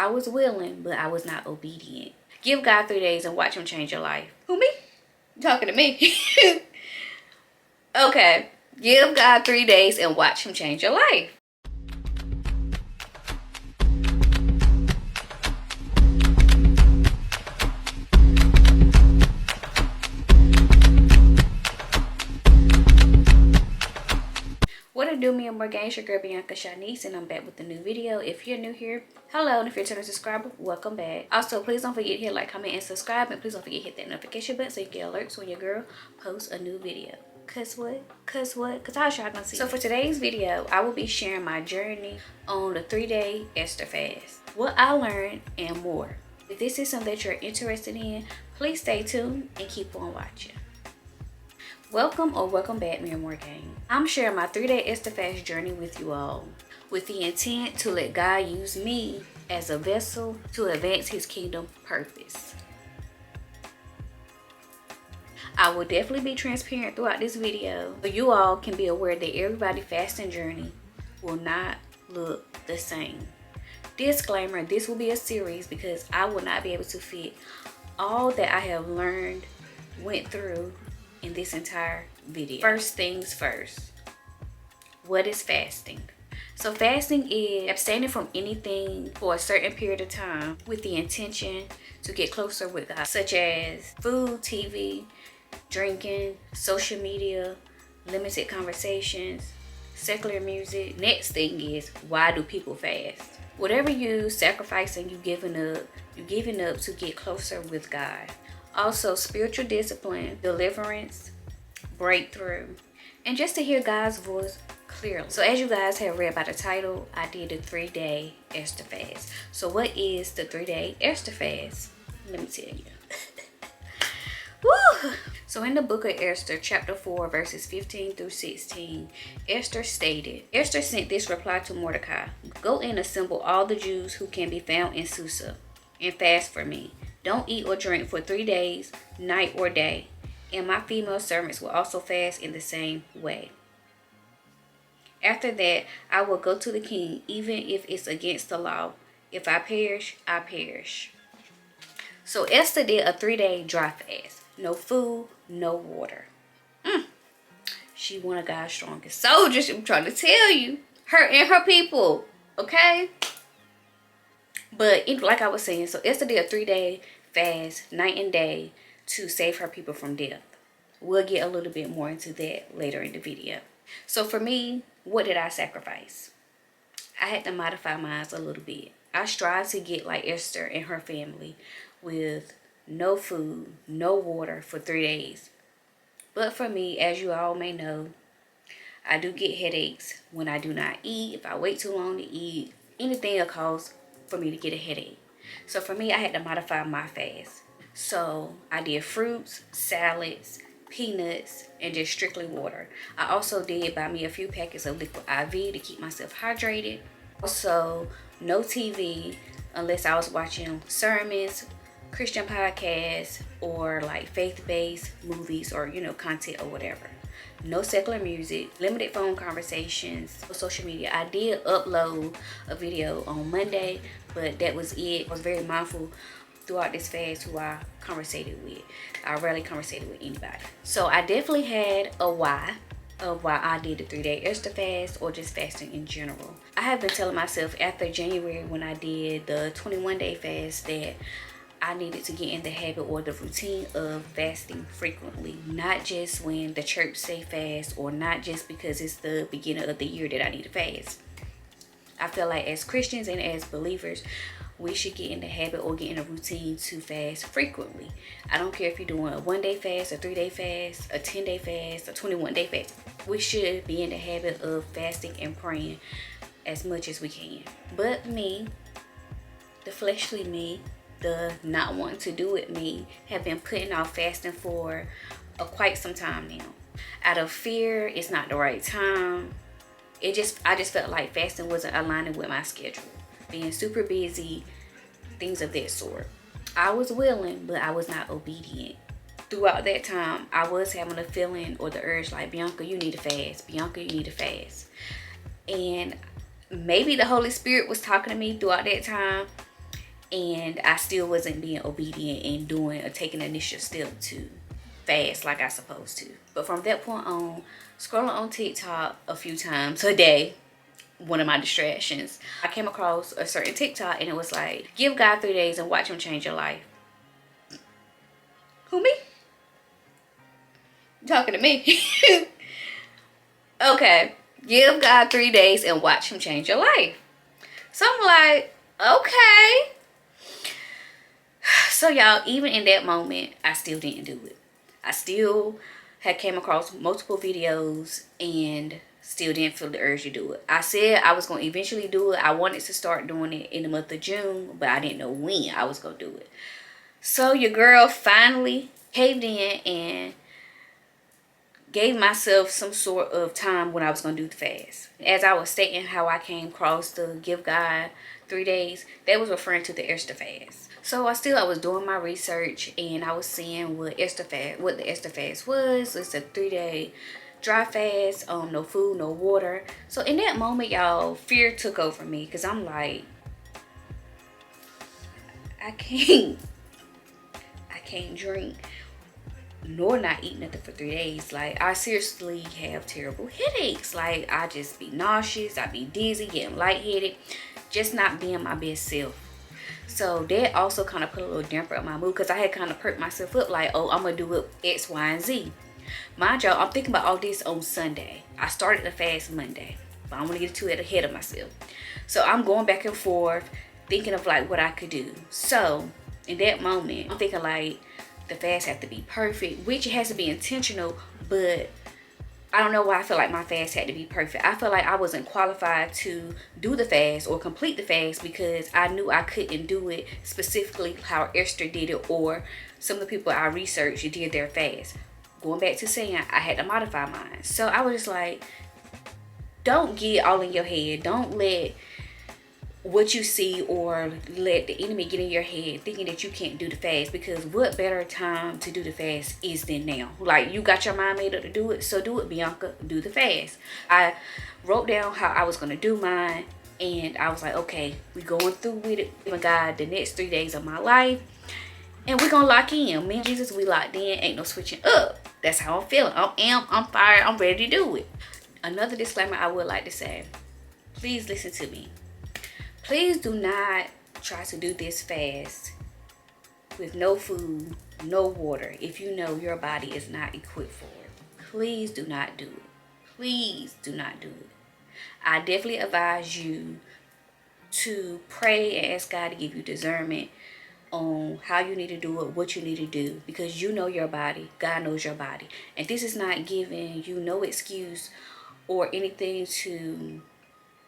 I was willing, but I was not obedient. Give God 3 days and watch him change your life. Who, me? You talking to me? Okay. Give God 3 days and watch him change your life. What it do, me and more gang, it's your girl Bianca Shanice, and I'm back with a new video. If you're new here, hello, and if you're a returning subscriber, welcome back. Also, please don't forget to hit like, comment, and subscribe, and please don't forget to hit that notification button so you get alerts when your girl posts a new video. Cause what? Cause how y'all gonna see? So for today's video, I will be sharing my journey on the 3-day Esther fast, what I learned, and more. If this is something that you're interested in, please stay tuned and keep on watching. Welcome or welcome back, me and more gang. I'm sharing my 3-day Esther fast journey with you all, with the intent to let God use me as a vessel to advance his kingdom purpose. I will definitely be transparent throughout this video, so you all can be aware that everybody's fasting journey will not look the same. Disclaimer, this will be a series because I will not be able to fit all that I have learned, went through in this entire video. First things first, what is fasting? So fasting is abstaining from anything for a certain period of time with the intention to get closer with God, such as food, TV, drinking, social media, limited conversations, secular music. Next thing is, why do people fast? Whatever you sacrificing, you giving up to get closer with God. Also, spiritual discipline, deliverance, breakthrough, and just to hear God's voice clearly. So as you guys have read by the title, I did a 3-day Esther fast. So what is the 3-day Esther fast? Let me tell you. Woo! So in the book of Esther, chapter 4, verses 15 through 16, Esther stated, Esther sent this reply to Mordecai: "Go and assemble all the Jews who can be found in Susa, and fast for me. Don't eat or drink for 3 days, night or day. And my female servants will also fast in the same way. After that, I will go to the king, even if it's against the law. If I perish, I perish." So Esther did a 3-day dry fast. No food, no water. She one of God's strongest soldiers, I'm trying to tell you. Her and her people, okay? But like I was saying, so Esther did a 3-day fast, night and day, to save her people from death. We'll get a little bit more into that later in the video. So for me, what did I sacrifice? I had to modify mine a little bit. I strived to get like Esther and her family with no food, no water for 3 days. But for me, as you all may know, I do get headaches when I do not eat. If I wait too long to eat, anything will cause for me to get a headache. So for me, I had to modify my fast. So I did fruits, salads, peanuts, and just strictly water. I also did buy me a few packets of liquid IV to keep myself hydrated. Also, no TV unless I was watching sermons, Christian podcasts, or like faith-based movies or content or whatever. No secular music, limited phone conversations, no social media. I did upload a video on Monday, but that was it. I was very mindful throughout this fast who I conversated with. I rarely conversated with anybody. So I definitely had a why of why I did the 3-day Esther fast or just fasting in general. I have been telling myself after January when I did the 21-day fast that I needed to get in the habit or the routine of fasting frequently. Not just when the church say fast, or not just because it's the beginning of the year that I need to fast. I feel like as Christians and as believers, we should get in the habit or get in a routine to fast frequently. I don't care if you're doing a 1-day fast, a 3-day fast, a 10-day fast, a 21-day fast. We should be in the habit of fasting and praying as much as we can. But me, the fleshly me, the not wanting to do it me, have been putting off fasting for quite some time now. Out of fear, it's not the right time. I just felt like fasting wasn't aligning with my schedule. Being super busy, things of that sort. I was willing, but I was not obedient. Throughout that time, I was having a feeling or the urge like, Bianca, you need to fast. Bianca, you need to fast. And maybe the Holy Spirit was talking to me throughout that time. and I still wasn't being obedient and doing or taking the initial step to fast like I supposed to. But from that point on, scrolling on TikTok a few times a day, one of my distractions, I came across a certain TikTok and it was like, give God 3 days and watch him change your life. Who, me? You talking to me? Okay, give God 3 days and watch him change your life. So I'm like, okay. So y'all, even in that moment, I still didn't do it. I still had came across multiple videos and still didn't feel the urge to do it. I said I was going to eventually do it. I wanted to start doing it in the month of June, but I didn't know when I was going to do it. So your girl finally caved in and gave myself some sort of time when I was going to do the fast. As I was stating how I came across the give God 3 days, that was referring to the Esther fast. So I was doing my research and I was seeing what the Esther fast was. It's a 3-day dry fast, no food, no water. So in that moment, y'all, fear took over me because I'm like, I can't drink nor not eat nothing for 3 days. Like, I seriously have terrible headaches. Like, I just be nauseous, I be dizzy, getting lightheaded, just not being my best self. So that also kind of put a little damper on my mood because I had kind of perked myself up like, oh, I'm gonna do it X, Y, and Z. Mind y'all, I'm thinking about all this on Sunday. I started the fast Monday, but I don't want to get too ahead of myself. So I'm going back and forth thinking of like what I could do. So in that moment, I'm thinking like the fast has to be perfect, which it has to be intentional, but I don't know why I feel like my fast had to be perfect. I feel like I wasn't qualified to do the fast or complete the fast because I knew I couldn't do it specifically how Esther did it or some of the people I researched did their fast. Going back to saying I had to modify mine. So I was just like, don't get all in your head. Don't let what you see or let the enemy get in your head thinking that you can't do the fast, because what better time to do the fast is than now. Like, you got your mind made up to do it, so do it, Bianca. Do the fast. I wrote down how I was going to do mine, and I was like, okay, we going through with it. Giving God the next 3 days of my life, and we're going to lock in. Me and Jesus, we locked in. Ain't no switching up. That's how I'm feeling. I'm fired. I'm ready to do it. Another disclaimer I would like to say, please listen to me. Please do not try to do this fast with no food, no water, if you know your body is not equipped for it. Please do not do it. Please do not do it. I definitely advise you to pray and ask God to give you discernment on how you need to do it, what you need to do, because you know your body. God knows your body. And this is not giving you no excuse or anything to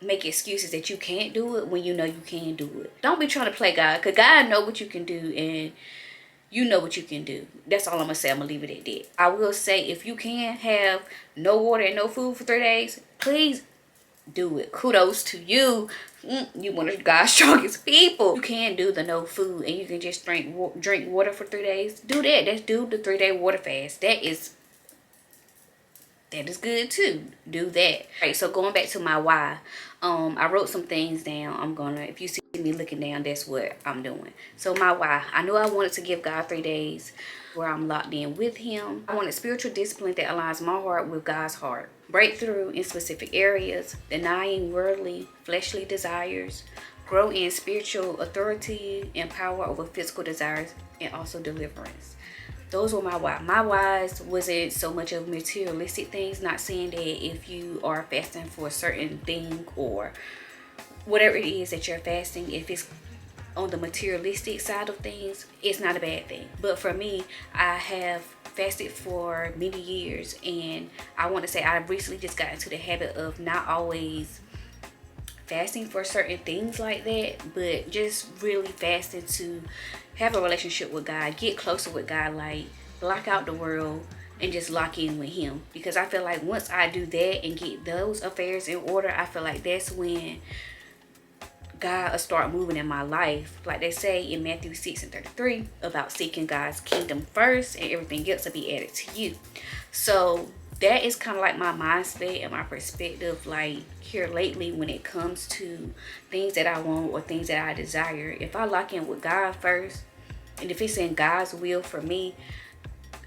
make excuses that you can't do it when you know you can do it. Don't be trying to play God, because God know what you can do and you know what you can do. That's all I'm gonna say. I'm gonna leave it at that. I will say, if you can have no water and no food for 3 days, please do it. Kudos to you. You one of God's strongest people. You can do the no food and you can just drink water for 3 days. Do that. Let's do the 3-day water fast. That is good too. Do that. All right, so going back to my why, I wrote some things down. If you see me looking down, that's what I'm doing. So my why, I knew I wanted to give God 3 days where I'm locked in with him. I wanted spiritual discipline that aligns my heart with God's heart. Breakthrough in specific areas, denying worldly, fleshly desires, grow in spiritual authority and power over physical desires, and also deliverance. Those were my why. My whys wasn't so much of materialistic things. Not saying that if you are fasting for a certain thing or whatever it is that you're fasting, if it's on the materialistic side of things, it's not a bad thing. But for me, I have fasted for many years, and I want to say I've recently just got into the habit of not always fasting for certain things like that, but just really fasting to have a relationship with God, get closer with God, like block out the world and just lock in with him. Because I feel like once I do that and get those affairs in order, I feel like that's when God will start moving in my life. Like they say in Matthew 6:33 about seeking God's kingdom first, and everything else will be added to you. So that is kind of like my mindset and my perspective, like here lately, when it comes to things that I want or things that I desire. If I lock in with God first, and if it's in God's will for me,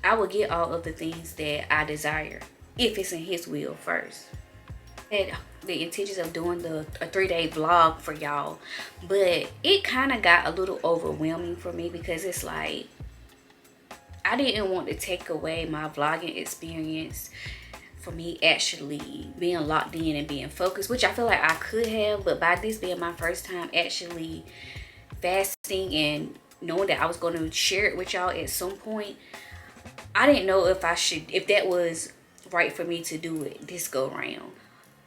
I will get all of the things that I desire if it's in His will first. Had the intentions of doing a 3-day vlog for y'all, but it kind of got a little overwhelming for me, because it's like I didn't want to take away my vlogging experience for me actually being locked in and being focused, which I feel like I could have, but by this being my first time actually fasting and knowing that I was going to share it with y'all at some point, I didn't know if that was right for me to do it this go round.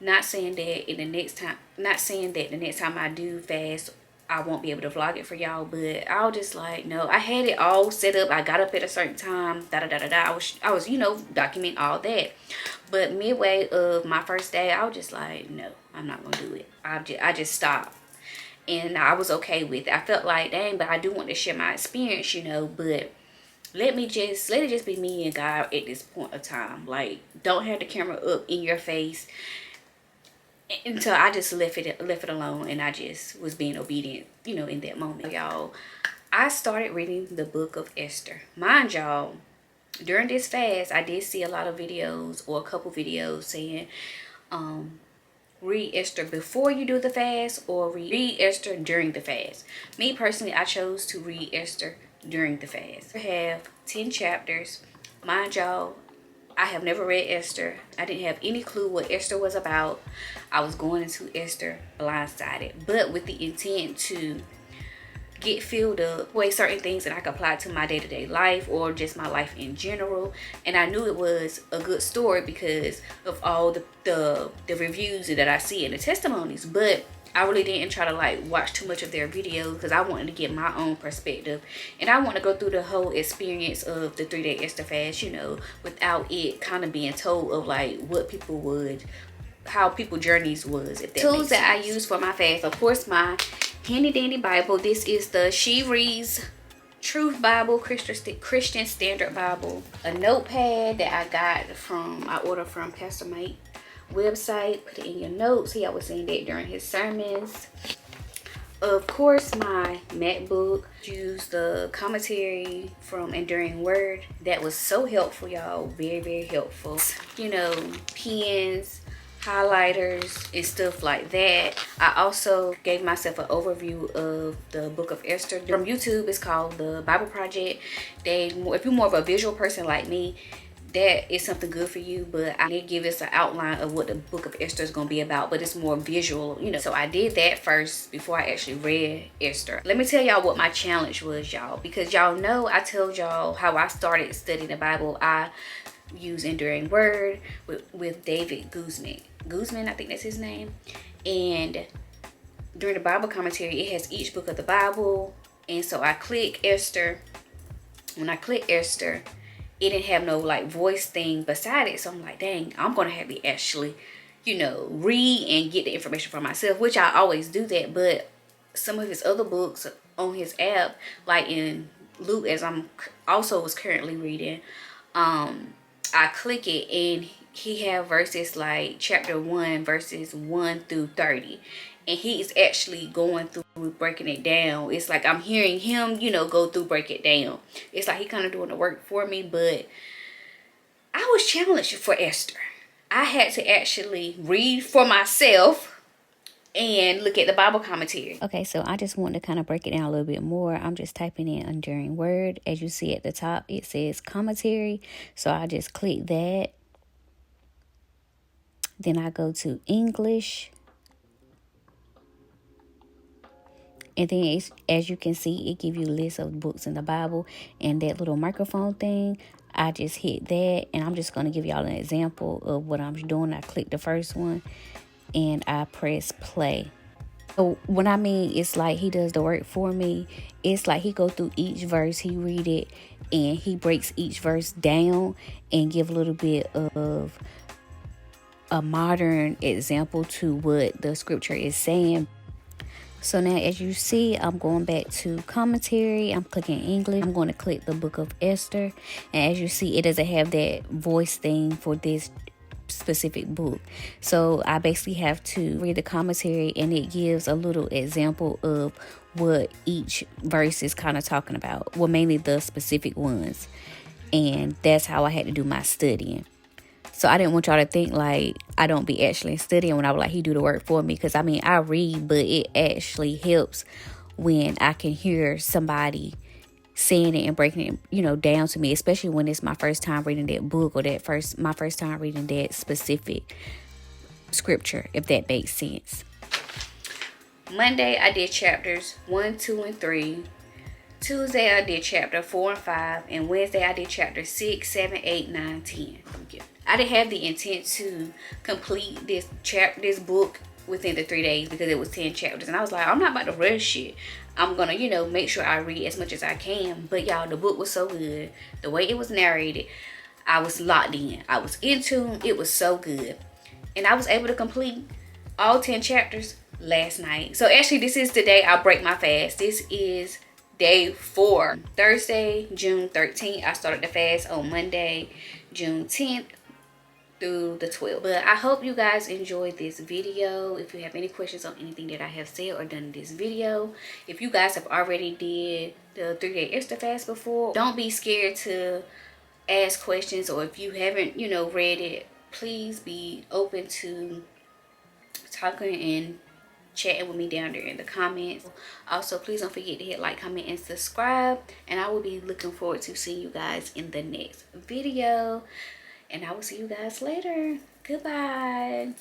Not saying that the next time I do fast, I won't be able to vlog it for y'all, but I was just like, no, I had it all set up. I got up at a certain time, I was documenting all that. But midway of my first day, I was just like, no, I'm not gonna do it. I just stopped, and I was okay with it. I felt like, dang, but I do want to share my experience, but let it just be me and God at this point of time. Like, don't have the camera up in your face. Until I just left it alone, and I just was being obedient, in that moment. Y'all, I started reading the book of Esther. Mind y'all, during this fast, I did see a lot of videos, or a couple videos, saying, read Esther before you do the fast, or read Esther during the fast. Me personally, I chose to read Esther during the fast. I have 10 chapters. Mind y'all, I have never read Esther. I didn't have any clue what Esther was about. I was going into Esther blindsided, but with the intent to get filled up with certain things that I could apply to my day-to-day life, or just my life in general. And I knew it was a good story because of all the reviews that I see and the testimonies. But I really didn't try to watch too much of their videos, because I wanted to get my own perspective, and I want to go through the whole experience of the 3-day Esther fast, without it kind of being told of how people journeys was. If that tools that I use for my fast, of course, my handy dandy Bible. This is the She Reads Truth Bible, Christian Standard Bible. A notepad that I ordered from Pastor Mike website. Put it in your notes. He always saying that during his sermons. Of course, my MacBook. Use the commentary from Enduring Word. That was so helpful, y'all. Very, very helpful. Pens, highlighters, and stuff like that. I also gave myself an overview of the book of Esther from YouTube. It's called the Bible Project. If you're more of a visual person like me, that is something good for you, but I did give us an outline of what the book of Esther is going to be about, but it's more visual, So I did that first before I actually read Esther. Let me tell y'all what my challenge was, y'all, because y'all know I told y'all how I started studying the Bible. I use Enduring Word with David Guzman, I think that's his name. And during the Bible commentary, it has each book of the Bible, and so I click Esther. When I click Esther, it didn't have no voice thing beside it. So I'm like, dang, I'm going to have to actually, read and get the information for myself, which I always do that. But some of his other books on his app, like in Luke, as I'm also was currently reading, I click it and he have verses like chapter 1, verses 1 through 30. And he's actually going through breaking it down. It's like I'm hearing him, go through, break it down. It's like he kind of doing the work for me, but I was challenged for Esther. I had to actually read for myself and look at the Bible commentary. Okay, so I just want to kind of break it down a little bit more. I'm just typing in Enduring Word. As you see at the top, it says commentary. So I just click that. Then I go to English. And then as you can see, it gives you a list of books in the Bible. And that little microphone thing, I just hit that. And I'm just going to give y'all an example of what I'm doing. I click the first one and I press play. So what I mean, it's like he does the work for me. It's like he go through each verse, he read it, and he breaks each verse down and give a little bit of a modern example to what the scripture is saying. So now as you see, I'm going back to commentary. I'm clicking English. I'm going to click the book of Esther. And as you see, it doesn't have that voice thing for this specific book. So I basically have to read the commentary, and it gives a little example of what each verse is kind of talking about. Well, mainly the specific ones. And that's how I had to do my studying. So I didn't want y'all to think like I don't be actually studying when I was like, he do the work for me. Because I mean, I read, but it actually helps when I can hear somebody saying it and breaking it, down to me. Especially when it's my first time reading that book, or my first time reading that specific scripture, if that makes sense. Monday, I did chapters 1, 2, and 3. Tuesday, I did chapter 4 and 5. And Wednesday, I did chapter 6, 7, 8, 9, 10. I didn't have the intent to complete this book within the 3 days because it was 10 chapters. And I was like, I'm not about to rush it. I'm going to, make sure I read as much as I can. But y'all, the book was so good. The way it was narrated, I was locked in. I was in tune. It was so good. And I was able to complete all 10 chapters last night. So actually, this is the day I break my fast. This is day 4. Thursday, June 13th. I started the fast on Monday, June 10th. Through the 12th. But I hope you guys enjoyed this video. If you have any questions on anything that I have said or done in this video, if you guys have already did the 3-day Esther fast before, don't be scared to ask questions. Or if you haven't, read it, please be open to talking and chatting with me down there in the comments. Also, please don't forget to hit like, comment, and subscribe. And I will be looking forward to seeing you guys in the next video. And I will see you guys later. Goodbye.